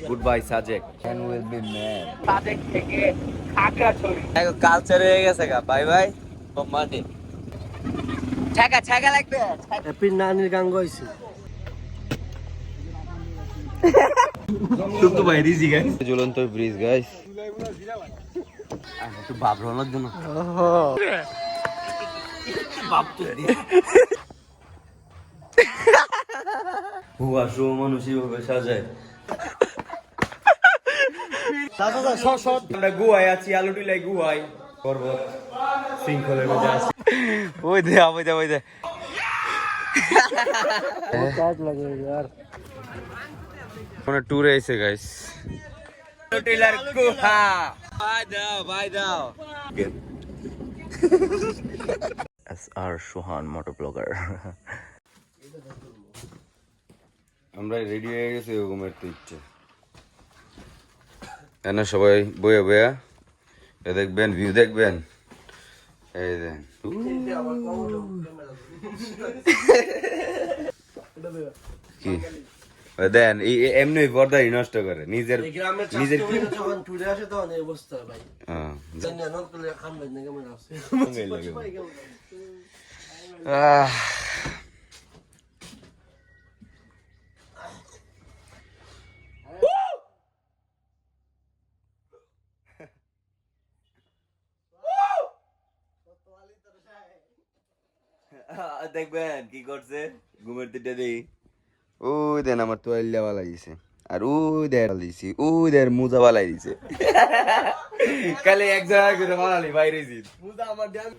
Goodbye, Sajek. And will be man. Sajek থেকে খাগড়াছড়ি। দেখো culture হয়ে গেছে গা। Bye bye. from Monday. ছাগা ছাগা লাগবে। হ্যাপির নানির গান গাইছি। তুই তো বাইরে জি গাইস। ঝুলন্ত ব্রিজ গাইস। একটু ভাব রওনার জন্য। ভাব তো দি। হুয়া শো মানুষই ভাবে সাজায়। দাদা শট আমরা গুয়ায় আছি আলুটিলাই গুয়ায় পর্বত শৃঙ্খলের মধ্যে আছি ওই দে ওই দে কাজ লাগে यार কোন ট্যুরে এসে গাইস আলুটিলার গুহা বাই দাও SR সোহান মোটর ব্লগার আমরা রেডি হয়ে গেছি ঘুমের তো ইচ্ছে না সবাই বইয়া বইয়া এ দেখবেন ভিউ দেখবেন এই দেন কি দেন এমনি পর্দাই নষ্ট করে নিজের যখন টুরে আসে তখন এই অবস্থা ভাই হ্যাঁ জানি না নকলে খামবে না কেমন আছে দেখবেন কি করছে ঘুমের দিকটা দেই ওই দেন আমার তোয়াল্লা বালাই দিছে আর ওই দেড় দিছি ওই দেড় মুজা বালাই দিছে কালে এক জায়গায় করে বানালি বাইরে জিত মুদা আমার ধ্যান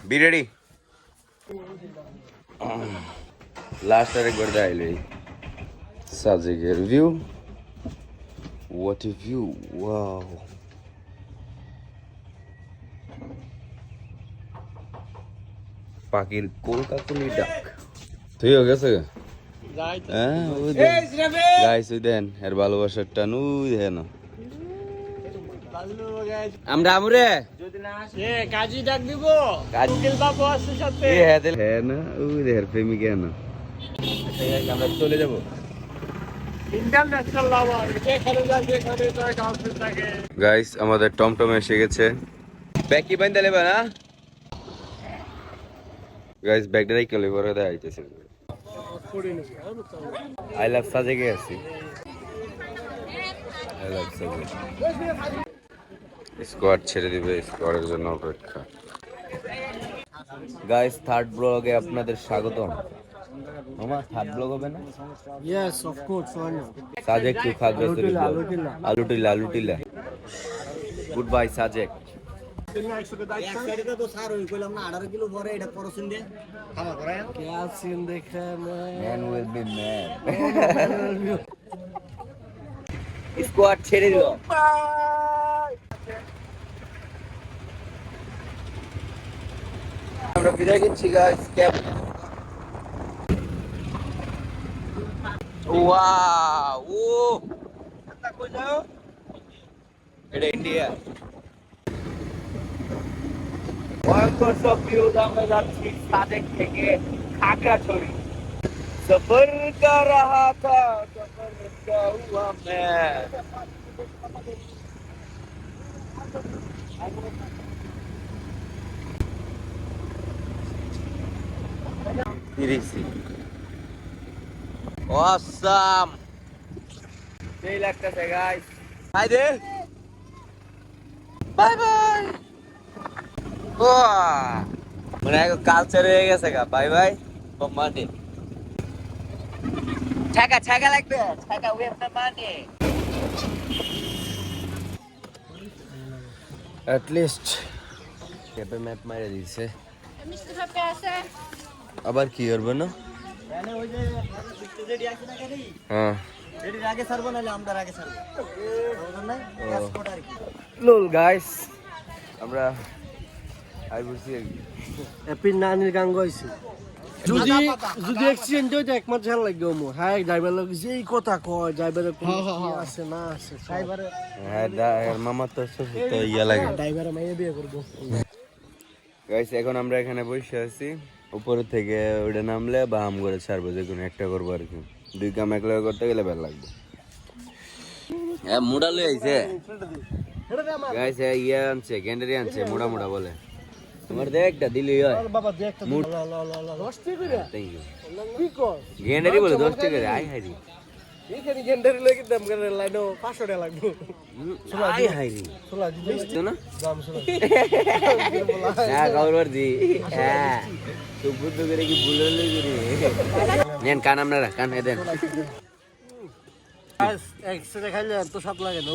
Be ready. Last arekbar daile. Sajek'er view. What a view! Wow. পাখির কলকাকলি ডাক তুই হয়ে গেছে হ্যাঁ ওই গাইস ওই দেন এর ভালোবাসার টান ওই দেন আমরা আমরে যদি না আসে কাজী ডাক দিব উকিল বাবু আছে সাথে হ্যাঁ না ওই দেহের প্রেমিক না আমরা চলে যাব ইন্টারন্যাশনাল লাভার যেখানে যান যেখানে তার গার্লফ্রেন্ড থাকে গাইস আমাদের টমটম এসে গেছে ব্যাগ কি বাইন্দা লেবা না গাইস ব্যাগটা রাই কলে পরে দেয় আইতেছে আই লাভ সাজেকে আছি আই লাভ সাজে স্কোয়াড ছেড়ে দিবে স্কোয়াডের জন্য অপেক্ষা গাইস থার্ড ব্লগে আপনাদের স্বাগতম মামা থার্ড ব্লগ হবে না yes of course why not Sajek to Khagrachari Alutila good bye Sajek তো স্যার ওই কইলাম না 18 কিলো পরে এটা পরশুন দিয়ে খাওয়া করায় क्या सीन देखा है man will be man squad ছেড়ে দিল আমরা বিদায় নিচ্ছি গাইস ক্যাপ ওয়াও ও কত কই যাও এটা ইন্ডিয়া ভয়ঙ্কর সব ভিউজ আমরা যাচ্ছি সাজেক থেকে খাগড়াছড়ি सफर कर रहा था सफर का हुआ मैं awesome সেই লাগতেছে গাইস হাই দে বাই বাই মানে কালচার হয়ে গেছে গা বাই বাই from Monday ছাগা লাগবে ছাগা we have the money at least ক্যাপে ম্যাপ মারা দিছে মিষ্টি ভাপে আছে আবার কি করবে না মানে ওই যে রেডি আছে না গাড়ি হ্যাঁ রেডি আগে ছাড়বো নালে আমরা আগে ছাড়বো বুঝলেন না পাসপোর্ট আর কি লুল গাইস আমরা আই বলছি হ্যাপির নানির গান গাইছি যদি যদি অ্যাক্সিডেন্ট হয় তো এক মাস ঝাল লাগবে মো হ্যাঁ ড্রাইভার লোক যেই কথা কয় ড্রাইভারের কোন কি আছে না আছে ড্রাইভারে হ্যাঁ মামা তো তো ইয়া লাগে ড্রাইভারে মাইয়ে বিয়ে করবো গাইস এখন আমরা এখানে বসে আছি উপরে থেকে ওইটা নামলে বা হাম করে ছাড়বো যে কোনো একটা করবো আর কি দুই কাম একলা করতে গেলে ভালো লাগবে হ্যাঁ মুড়া লই আইছে গাইস ইয়া আনছে গ্যান্ডারি আনছে মুড়া মুড়া বলে তোমার দেখ একটা দিলি হয় বাবা দেখ তো 10 টাকা করে থ্যাংক ইউ কি কর গ্যান্ডারি বলে 10 টাকা রে আই হাইরি এইখানে গেন্ডারি লাগি দাম করে লাইনো 500 টাকা লাগবে আই হাইরি সোলা দিস তো না দাম সোলা না খবর দি হ্যাঁ তো বুদ্ধ করে কি ভুলে লই রে নেন কান আপনারা কান এ দেন একসাথে খাইলে তো স্বাদ লাগে না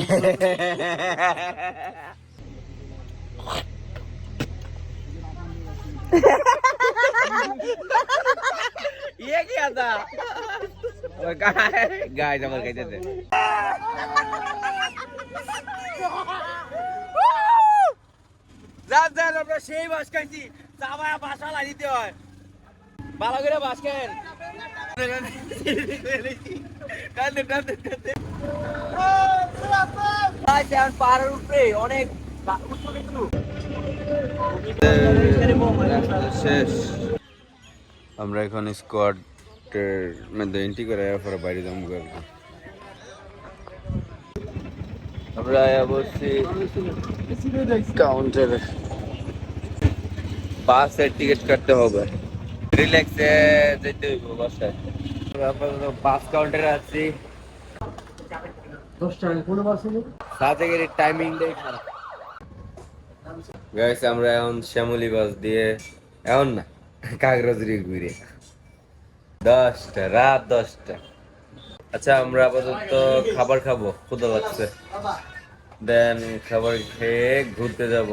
ये क्या था और गाय जबर कहते थे যার আমরা সেই বাস খাইছি চাবায়া বাসা লাগিতে হয় ভালো করে বাস খান টানতে টানতে টানতে পাহাড়ের উপরে অনেক শেষ আমরা এখন স্কোয়াডের মধ্যে এন্ট্রি করে পরে বাইরে যাবো আমরা বসছি কাউন্টারে বাসের টিকিট কাটতে হবে রিল্যাক্সে যেতে হইব বাসায় বাস কাউন্টারে আছি 10 টাকা কোন বাসে সাথে গেলে টাইমিং দেখ গাইস আমরা এখন শ্যামলী বাস দিয়ে এখন না কাগরজরি ঘুরে 10টা রাত 10টা আচ্ছা আমরা আপাতত খাবার খাবো ক্ষুধা লাগছে দেন খাবার খেয়ে ঘুরতে যাব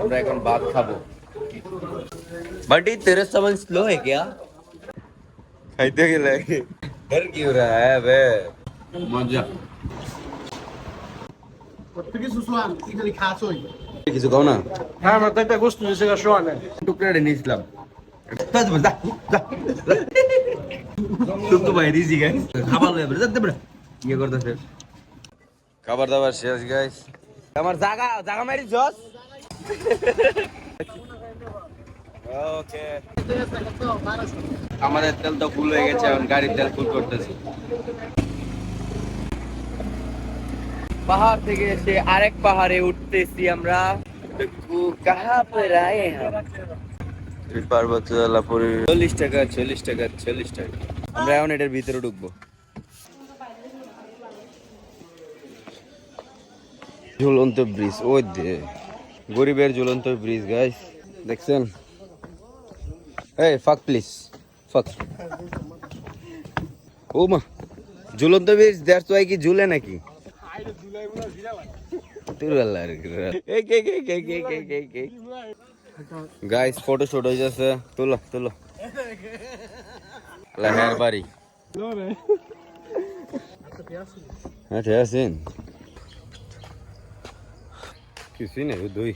আমরা এখন ভাত খাবো बटी तेरे समझ स्लो है क्या खाइते गए डर क्यों रहा है बे मजा প্রত্যেকে সুসলাম কি খালি খাস হই কিছু কও না হ্যাঁ আমার তো একটা গোস্ত দিছে গা শোয়া না টুকরাটা নিয়েছিলাম তো ভাই দিছি গাইস খাবার লয়ে যেতে বড় ইয়ে করতেছে খাবার দাবার শেষ গাইস আমার জায়গা জায়গা মারি জস ওকে আমাদের তেল তো ফুল হয়ে গেছে এখন গাড়ির তেল ফুল করতেছি পাহাড় থেকে এসে আরেক পাহাড়ে উঠতেছি আমরা কাহা পে রায়ে হাম পার্বতীলাপুরে 40 টাকা 40 টাকা 40 টাকা আমরা এখন এটার ভিতরে ঢুকবো ঝুলন্ত ব্রিজ ওই দে গরিবের ঝুলন্ত ব্রিজ গাইস দেখছেন এই ফাক প্লিজ ফাক ও মা ঝুলন্ত ব্রিজ দ্যাটস ওয়াই কি ঝুলে নাকি গাইস ফটো শুট হয়ে যাচ্ছে তুলো তুলো লাহের বাড়ি হ্যাঁ ঠিক আছে কিছুই নেই দুই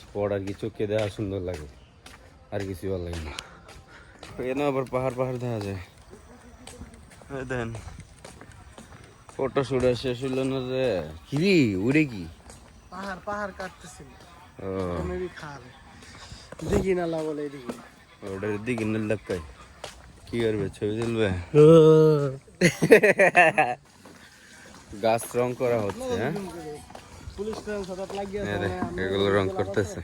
স্পট আর কি চোখে দেখা সুন্দর লাগে আর কিছু ভালো লাগে না এখানে আবার পাহাড় পাহাড় দেখা যায় দেন ফটো শুট শেষ হইল না রে কি উড়ে কি পাহাড় পাহাড় কাটতেছিল ও মেবি খাল দেখি না লা বলে দেখি ওটার দিকে না লাগাই কি করবে ছবি তুলবে গাছ রং করা হচ্ছে হ্যাঁ পুলিশ ট্রেন সাথে লাগিয়ে এগুলো রং করতেছে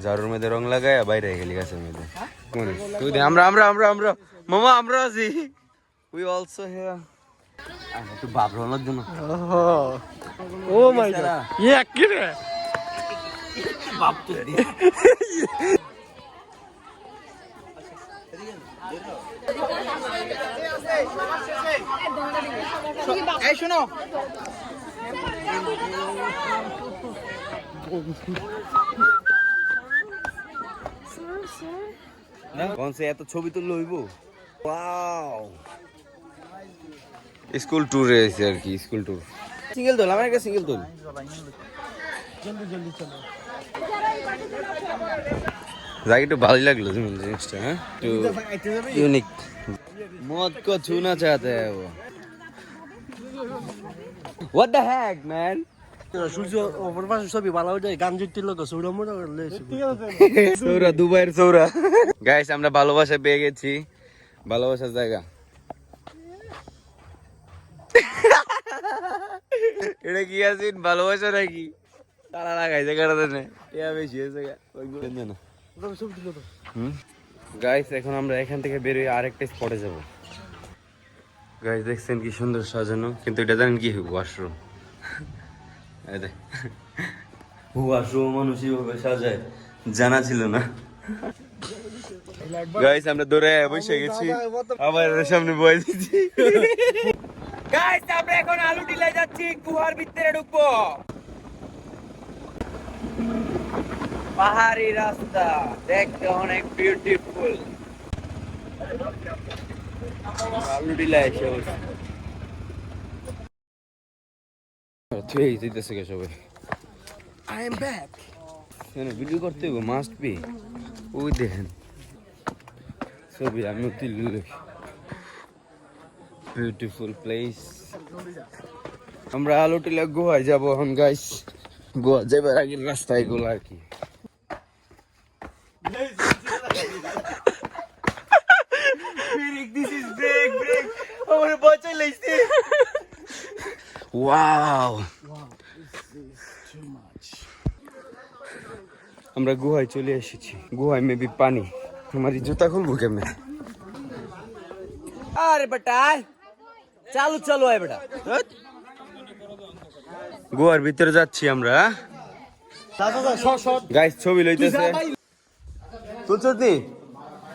জারুর মধ্যে রং লাগায় বাইরে গেলি গাছের মধ্যে তুই আমরা আমরা আমরা আমরা মামা আমরা আছি উই অলসো হিয়ার একটু বাপ রোনার জন্য ও মাই গড ইয়ে কি রে বাপ তো এই শোনো कौन से এত ছবি তুললো হইব ওয়াও স্কুল ট্যুরে এসে আর কি স্কুল ট্যুর সিঙ্গেল তোল আমার একটা সিঙ্গেল তোল জলদি জলদি চলো জায়গা একটু ভালোই লাগলো জিনিসটা, হ্যাঁ একটু ইউনিক। मौत को छूना चाहते हैं वो। What the heck, man? সূর্য অপর পাশে ছবি ভালো যায়, গান জুটি লোক সৌরা মোটা করলে সৌরা, দুবাইয়ের সৌরা। গাইস, আমরা ভালোবাসা পেয়ে গেছি, ভালোবাসার জায়গা। এটা কি আছে, ভালোবাসা নাকি? তারা লাগাইছে কাটাতে না, এটা বেশি হয়েছে না। গাইস, এখন আমরা এখান থেকে বেরিয়ে আরেকটা স্পটে যাব। গাইস, দেখছেন কি সুন্দর সাজানো, কিন্তু এটা জানেন কি ওয়াশরুম। ওয়াশরুম মানুষ এইভাবে সাজায়, জানা ছিল না। গাইস, আমরা দৌড়ে বসে গেছি, আবার সামনে বয়ে দিচ্ছি। গাইস, আমরা এখন আলু টিলায় যাচ্ছি, গুহার ভিতরে ঢুকবো। পাহাড়ি রাস্তা দেখতে অনেক বিউটিফুল। আলু টিলায় এসে বসে সবাই। I am back. ভিডিও করতে হবে, মাস্ট বি। ওই দেখেন ছবি, আমি বিউটিফুল প্লেস। আমরা আলুটিলা গোয়ায় যাবো এখন। গাইস, গোয়া যাবার আগের রাস্তা এগুলো আর কি। ওয়াও, আমরা গুহায় চলে এসেছি। গুহায় মেবি পানি। আমার জুতা খুলবো কেমনে? আরে বেটা চালু চালু আয় বেটা। গুহার ভিতরে যাচ্ছি আমরা। গাইস, ছবি লইতেছে, তুলছস নি?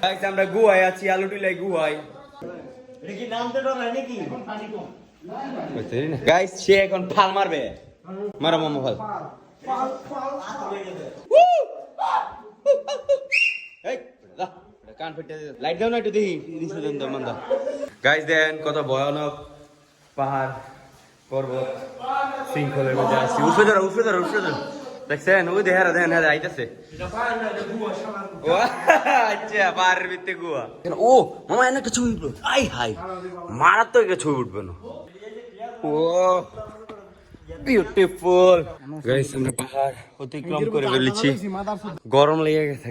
গাইস, আমরা গুহায় আছি, আলুটিলাই গুহায়। এটা কি নাম দে ডর নাকি? গাইস, সে এখন ফাল মারবে। মারো মামা ফাল। লাইট দাও না একটু, দেখি গাইস। দেন কত ভয়ানক পাহাড় পর্বত শৃঙ্খলের মধ্যে আছি। উঠে ধরো, উঠে ধরো, উঠে ধরো। দেখছেন ওই দেহারা, দেখেন হ্যাঁ আইতেছে। আচ্ছা, পাহাড়ের ভিতরে গুহা। ও মামা, এনে একটা ছবি উঠলো। আই হাই, মারাত্মক একটা ছবি উঠবে না। ও বিউটিফুল। গাইস, আমরা পাহাড় অতিক্রম করে ফেলেছি। গরম লেগে গেছে,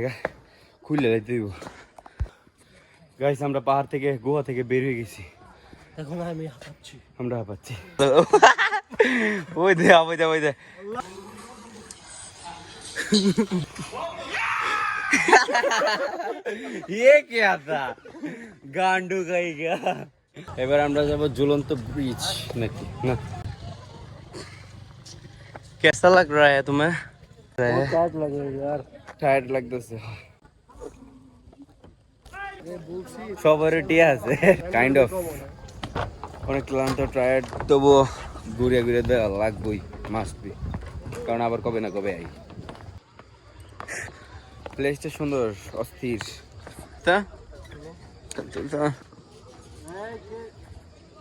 খুলে যাইতে দিব। গাইস, আমরা পাহাড় থেকে, গুহা থেকে বের হয়ে গেছি। এখন আমি হাঁপাচ্ছি, আমরা হাঁপাচ্ছি। ওই দে, ওই দে, ওই দে। ये क्या था, गांडू कहीं गया। এবার আমরা যাব ঝুলন্ত ব্রিজ নাকি না? कैसा लग रहा है तुम्हें? টায়ার্ড লাগে यार, টায়ার্ড লাগতেছে। সবারই টিয়া আছে কাইন্ড অফ। অনেক ক্লান্ত, টায়ার্ড, তবুও ঘুরে ঘুরে দেওয়া লাগবেই, মাস্ট বি। কারণ আবার কবে না কবে আই। প্লেসটা সুন্দর, অস্থির। তা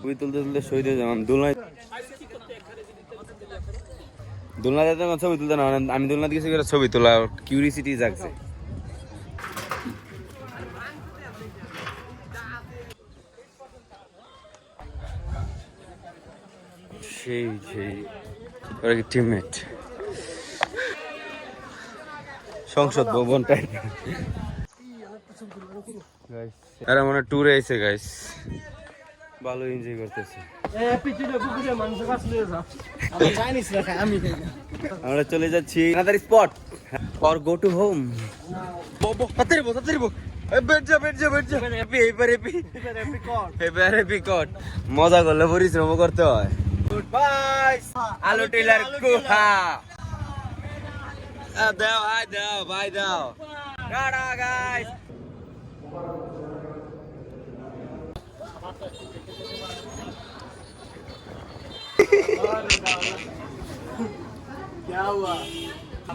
ছবি তুলতে তুলতে শহীদ হয়ে যেমন দোলনায় ছবি তুলতে না, আমি দোলনা গেছি ছবি তোলা, কিউরিসিটি জাগছে। সেই সেই ওরা কি টিমমেট? সংসদ ভবনটা। আর আমরা ট্যুরে এসে গাইস, ভালো এনজয় করতেছি। আমরা চলে যাচ্ছি another spot or go to home. তাড়াতাড়ি বল, তাড়াতাড়ি বল। বেট যা, বেট যা, বেট যা। হ্যাপি, এবার হ্যাপি, এবার হ্যাপি কট। মজা করলে পরিশ্রম করতে হয়। গুড বাই আলু টিলার গুহা। দাও, হাই দাও, বাই দাও। Tata guys.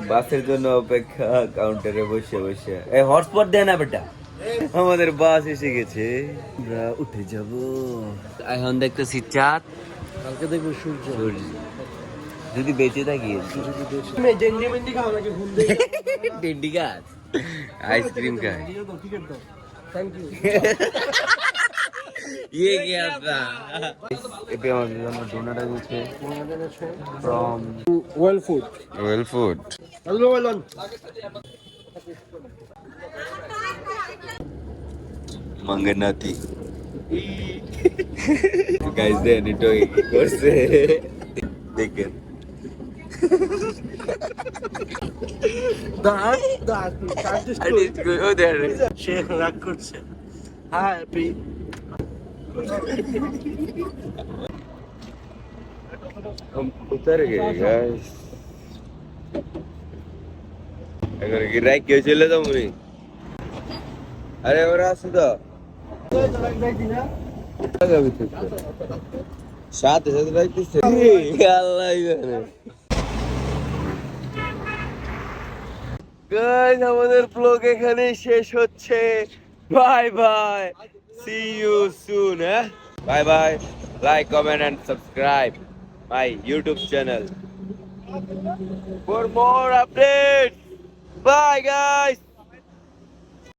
বাসের জন্য অপেক্ষা, কাউন্টারে বসে বসে। এই হটস্পট দেয় না বেটা। আমাদের বাস এসে গেছে, আমরা উঠে যাব। এখন দেখতেছি চাঁদ, কালকে দেখবো সূর্য। যদি বেঁচে থাকি ডেন্ডি মেন্ডি খাও নাকি ঘুম দিয়ে টেন্ডি গাছ আইসক্রিম খায় টিকিট দাও থ্যাংক ইউ ये क्या था ये पे और डोनट আছে from well food well food hello ওয়েলন मंगनाती guys then it করছে দেখেন দাঁত দাঁত and it's good oh there Sheikh রাগ করছে হ্যাপি हम उतर गए गाइस अगर गिराई क्यों चले तो मुझे अरे और सुधा সাথে সাথে রাখতেছে আল্লাহ জানে গাইস আমাদের ব্লগ এখানে শেষ হচ্ছে bye bye see you soon bye bye like comment and subscribe my YouTube channel for more update bye guys